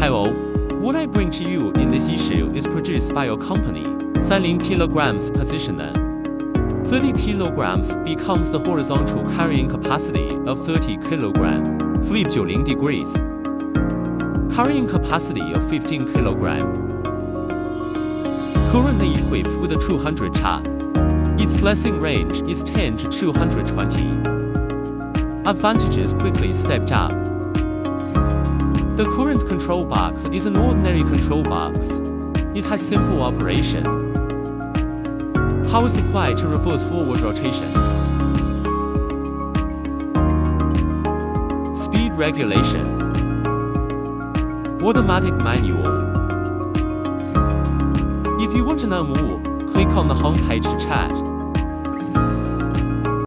Hello, what I bring to you in this issue is produced by your company. 30 kilograms positioner. 30 kilograms becomes the horizontal carrying capacity of 30 kilogram. Flip 90 degrees. Carrying capacity of 15 kilogram. Currently equipped with a 200 cha. Its blessing range is 10 to 220. Advantages quickly stepped up. The current control box is an ordinary control box. It has simple operation. Power supply to reverse forward rotation. Speed regulation. Automatic manual. If you want to know more, click on the homepage to chat.